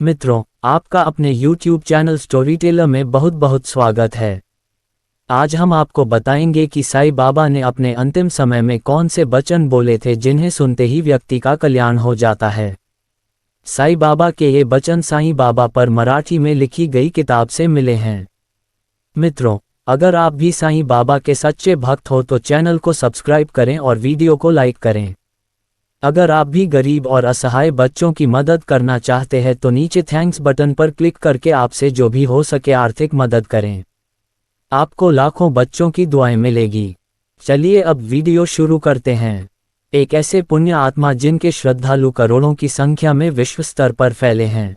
मित्रों, आपका अपने YouTube चैनल स्टोरी टेलर में बहुत बहुत स्वागत है। आज हम आपको बताएंगे कि साईं बाबा ने अपने अंतिम समय में कौन से वचन बोले थे जिन्हें सुनते ही व्यक्ति का कल्याण हो जाता है। साईं बाबा के ये वचन साईं बाबा पर मराठी में लिखी गई किताब से मिले हैं। मित्रों, अगर आप भी साईं बाबा के सच्चे भक्त हो तो चैनल को सब्सक्राइब करें और वीडियो को लाइक करें। अगर आप भी गरीब और असहाय बच्चों की मदद करना चाहते हैं तो नीचे थैंक्स बटन पर क्लिक करके आपसे जो भी हो सके आर्थिक मदद करें। आपको लाखों बच्चों की दुआएं मिलेगी। चलिए अब वीडियो शुरू करते हैं। एक ऐसे पुण्य आत्मा जिनके श्रद्धालु करोड़ों की संख्या में विश्व स्तर पर फैले हैं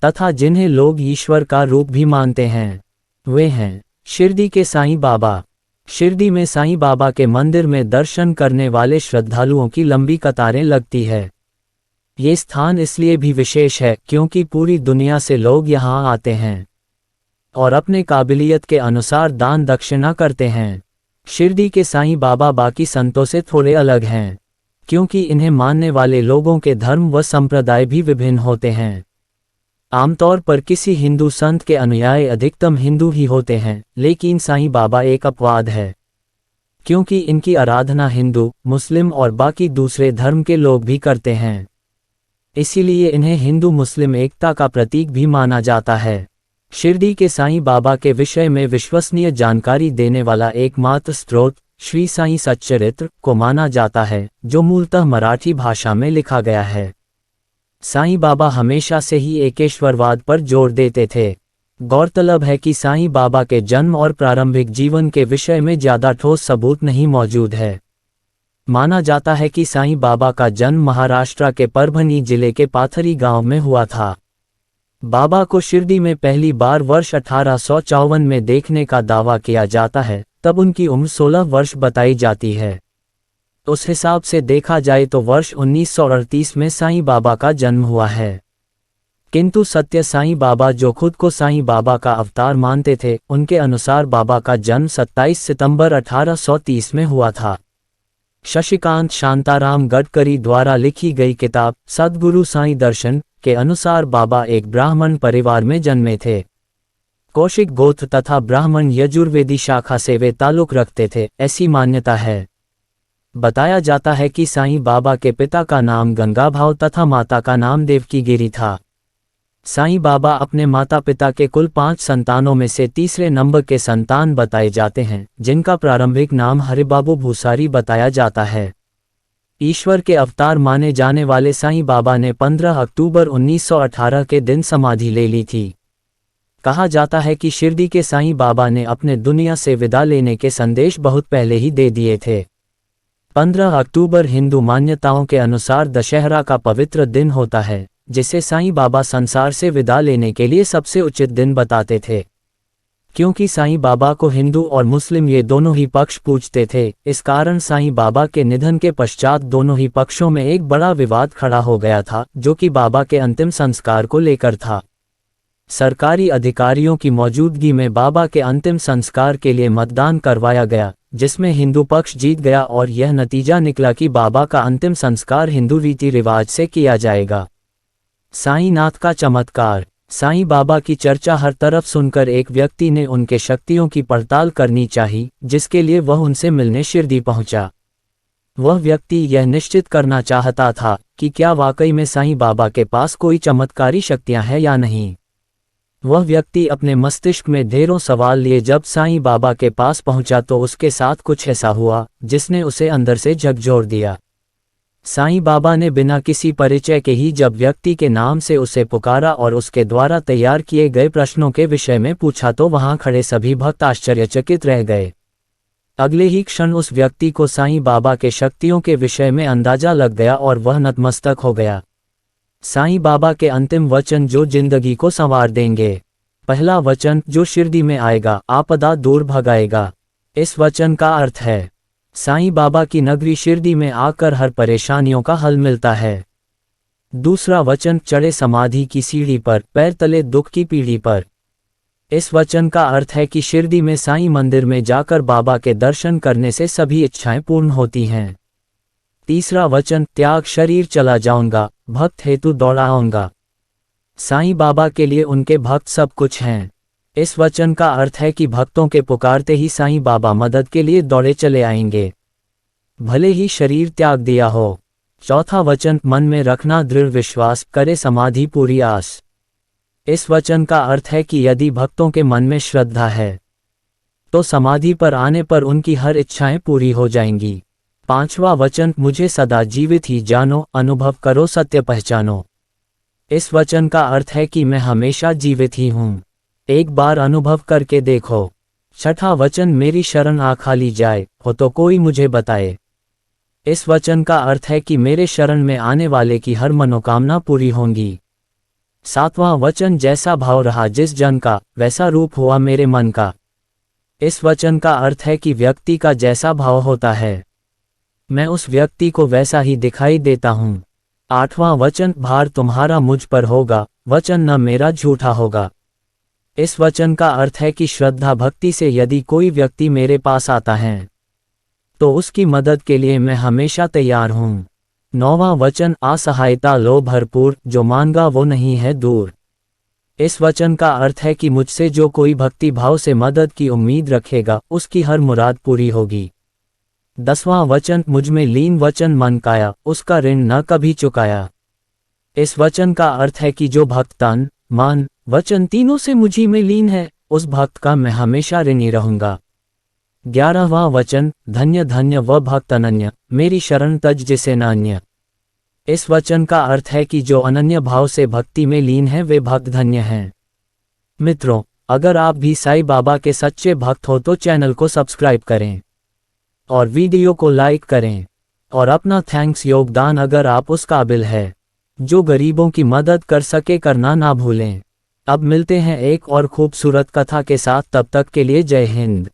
तथा जिन्हें लोग ईश्वर का रूप भी मानते हैं, वे हैं शिरडी के साईं बाबा। शिरडी में साईं बाबा के मंदिर में दर्शन करने वाले श्रद्धालुओं की लंबी कतारें लगती है। ये स्थान इसलिए भी विशेष है क्योंकि पूरी दुनिया से लोग यहाँ आते हैं और अपने काबिलियत के अनुसार दान दक्षिणा करते हैं। शिरडी के साईं बाबा बाकी संतों से थोड़े अलग हैं क्योंकि इन्हें मानने वाले लोगों के धर्म व संप्रदाय भी विभिन्न होते हैं। आमतौर पर किसी हिंदू संत के अनुयायी अधिकतम हिंदू ही होते हैं, लेकिन साईं बाबा एक अपवाद है क्योंकि इनकी आराधना हिंदू, मुस्लिम और बाकी दूसरे धर्म के लोग भी करते हैं। इसीलिए इन्हें हिंदू मुस्लिम एकता का प्रतीक भी माना जाता है। शिरडी के साईं बाबा के विषय में विश्वसनीय जानकारी देने वाला एकमात्र स्रोत श्री साईं सच्चरित्र को माना जाता है, जो मूलतः मराठी भाषा में लिखा गया है। साईं बाबा हमेशा से ही एकेश्वरवाद पर जोर देते थे। गौरतलब है कि साईं बाबा के जन्म और प्रारंभिक जीवन के विषय में ज़्यादा ठोस सबूत नहीं मौजूद है। माना जाता है कि साईं बाबा का जन्म महाराष्ट्र के परभनी जिले के पाथरी गांव में हुआ था। बाबा को शिरडी में पहली बार वर्ष 1854 में देखने का दावा किया जाता है, तब उनकी उम्र 16 वर्ष बताई जाती है। उस हिसाब से देखा जाए तो वर्ष 1938 में साईं बाबा का जन्म हुआ है। किंतु सत्य साईं बाबा जो खुद को साईं बाबा का अवतार मानते थे, उनके अनुसार बाबा का जन्म 27 सितंबर 1830 में हुआ था। शशिकांत शांताराम गडकरी द्वारा लिखी गई किताब सद्गुरु साईं दर्शन के अनुसार बाबा एक ब्राह्मण परिवार में जन्मे थे। कौशिक गोत्र तथा ब्राह्मण यजुर्वेदी शाखा से वे ताल्लुक रखते थे, ऐसी मान्यता है। बताया जाता है कि साईं बाबा के पिता का नाम गंगाभाव तथा माता का नाम देवकी गिरी था। साईं बाबा अपने माता पिता के कुल 5 संतानों में से तीसरे नंबर के संतान बताए जाते हैं, जिनका प्रारंभिक नाम हरिबाबू भूसारी बताया जाता है। ईश्वर के अवतार माने जाने वाले साईं बाबा ने 15 अक्टूबर 1918 के दिन समाधि ले ली थी। कहा जाता है कि शिरडी के साईं बाबा ने अपने दुनिया से विदा लेने के संदेश बहुत पहले ही दे दिए थे। 15 अक्टूबर हिंदू मान्यताओं के अनुसार दशहरा का पवित्र दिन होता है, जिसे साईं बाबा संसार से विदा लेने के लिए सबसे उचित दिन बताते थे। क्योंकि साईं बाबा को हिंदू और मुस्लिम ये दोनों ही पक्ष पूजते थे, इस कारण साईं बाबा के निधन के पश्चात दोनों ही पक्षों में एक बड़ा विवाद खड़ा हो गया था, जो कि बाबा के अंतिम संस्कार को लेकर था। सरकारी अधिकारियों की मौजूदगी में बाबा के अंतिम संस्कार के लिए मतदान करवाया गया, जिसमें हिंदू पक्ष जीत गया और यह नतीजा निकला कि बाबा का अंतिम संस्कार हिंदू रीति रिवाज से किया जाएगा। साईं नाथ का चमत्कार। साईं बाबा की चर्चा हर तरफ सुनकर एक व्यक्ति ने उनके शक्तियों की पड़ताल करनी चाहिए, जिसके लिए वह उनसे मिलने शिरडी पहुंचा। वह व्यक्ति यह निश्चित करना चाहता था कि क्या वाकई में साईं बाबा के पास कोई चमत्कारी शक्तियां हैं या नहीं। वह व्यक्ति अपने मस्तिष्क में ढेरों सवाल लिए जब साईं बाबा के पास पहुंचा तो उसके साथ कुछ ऐसा हुआ जिसने उसे अंदर से झकझोर दिया। साईं बाबा ने बिना किसी परिचय के ही जब व्यक्ति के नाम से उसे पुकारा और उसके द्वारा तैयार किए गए प्रश्नों के विषय में पूछा तो वहां खड़े सभी भक्त आश्चर्यचकित रह गए। अगले ही क्षण उस व्यक्ति को साईं बाबा के शक्तियों के विषय में अंदाजा लग गया और वह नतमस्तक हो गया। साईं बाबा के अंतिम वचन जो जिंदगी को संवार देंगे। पहला वचन जो शिरडी में आएगा आपदा दूर भगाएगा। इस वचन का अर्थ है साईं बाबा की नगरी शिरडी में आकर हर परेशानियों का हल मिलता है। दूसरा वचन चढ़े समाधि की सीढ़ी पर, पैर तले दुख की पीढ़ी पर। इस वचन का अर्थ है कि शिरडी में साईं मंदिर में जाकर बाबा के दर्शन करने से सभी इच्छाएं पूर्ण होती हैं। तीसरा वचन त्याग शरीर चला जाऊंगा, भक्त हेतु दौड़ाऊंगा। साईं बाबा के लिए उनके भक्त सब कुछ हैं। इस वचन का अर्थ है कि भक्तों के पुकारते ही साईं बाबा मदद के लिए दौड़े चले आएंगे, भले ही शरीर त्याग दिया हो। चौथा वचन, मन में रखना दृढ़ विश्वास, करे समाधि पूरी आस। इस वचन का अर्थ है कि यदि भक्तों के मन में श्रद्धा है तो समाधि पर आने पर उनकी हर इच्छाएं पूरी हो जाएंगी। पांचवा वचन, मुझे सदा जीवित ही जानो, अनुभव करो सत्य पहचानो। इस वचन का अर्थ है कि मैं हमेशा जीवित ही हूँ, एक बार अनुभव करके देखो। छठा वचन, मेरी शरण आ खाली जाए, हो तो कोई मुझे बताए। इस वचन का अर्थ है कि मेरे शरण में आने वाले की हर मनोकामना पूरी होंगी। सातवां वचन, जैसा भाव रहा जिस जन का, वैसा रूप हुआ मेरे मन का। इस वचन का अर्थ है कि व्यक्ति का जैसा भाव होता है, मैं उस व्यक्ति को वैसा ही दिखाई देता हूँ। आठवां वचन, भार तुम्हारा मुझ पर होगा, वचन न मेरा झूठा होगा। इस वचन का अर्थ है कि श्रद्धा भक्ति से यदि कोई व्यक्ति मेरे पास आता है तो उसकी मदद के लिए मैं हमेशा तैयार हूँ। नौवां वचन, असहायता लो भरपूर, जो मांगा वो नहीं है दूर। इस वचन का अर्थ है कि मुझसे जो कोई भक्ति भाव से मदद की उम्मीद रखेगा उसकी हर मुराद पूरी होगी। 10वां वचन, मुझ में लीन वचन मन काया, उसका ऋण न कभी चुकाया। इस वचन का अर्थ है कि जो भक्त तन मन वचन तीनों से मुझी में लीन है, उस भक्त का मैं हमेशा ऋणी रहूंगा। 11वां वचन, धन्य धन्य वह भक्त अनन्य, मेरी शरण तज जिसे न अन्य। इस वचन का अर्थ है कि जो अनन्य भाव से भक्ति में लीन है वे भक्त धन्य हैं। मित्रों, अगर आप भी साईं बाबा के सच्चे भक्त हो तो चैनल को सब्सक्राइब करें और वीडियो को लाइक करें और अपना थैंक्स योगदान अगर आप उस काबिल है जो गरीबों की मदद कर सके करना ना भूलें। अब मिलते हैं एक और खूबसूरत कथा के साथ, तब तक के लिए जय हिंद।